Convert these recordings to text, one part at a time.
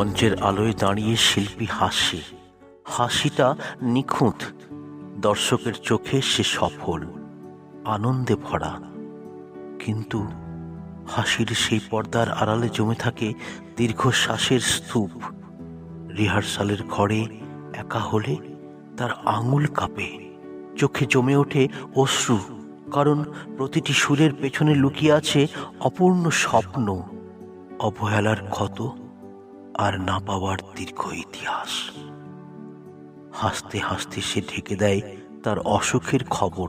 মঞ্চের আলোয় দাঁড়িয়ে শিল্পী হাসে। হাসিটা নিখুঁত, দর্শকের চোখে সে সফল, আনন্দে ভরা। কিন্তু হাসির সেই পর্দার আড়ালে জমে থাকে দীর্ঘশ্বাসের স্তূপ। রিহার্সালের ঘরে একা হলে তার আঙুল কাঁপে, চোখে জমে ওঠে অশ্রু, কারণ প্রতিটি সুরের পেছনে লুকিয়ে আছে অপূর্ণ স্বপ্ন, অবহেলার ক্ষত আর না পাওয়ার দীর্ঘ ইতিহাস। হাসতে হাসতে সে ঢেকে দেয় তার অসুখের খবর,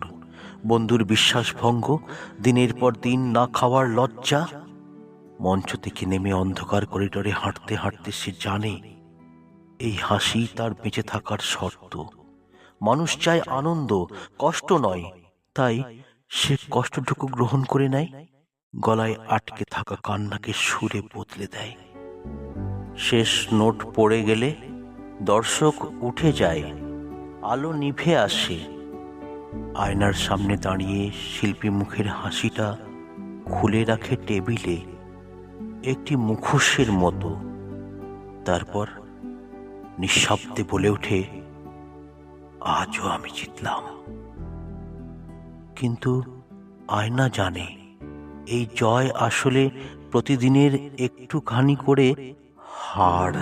বন্ধুর বিশ্বাসভঙ্গ, দিনের পর দিন না খাওয়ার লজ্জা। মঞ্চ থেকে নেমে অন্ধকার করিডোরে হাঁটতে হাঁটতে সে জানে এই হাসি তার বেঁচে থাকার শর্ত। মানুষ চায় আনন্দ, কষ্ট নয়। তাই সে কষ্টটুকু গ্রহণ করে নেয়, গলায় আটকে থাকা কান্নাকে সুরে বদলে দেয়। শেষ নোট পড়ে গেলে দর্শক উঠে যায়, আলো নিভে আসে। আয়নার সামনে দাঁড়িয়ে শিল্পী মুখের হাসিটা খুলে রাখে টেবিলে, একটি মুখোশের মতো। তারপর নিঃশব্দে বলে ওঠে, আজও আমি জিতলাম। কিন্তু আয়না জানে এই জয় আসলে প্রতিদিনের একটুখানি করে হার।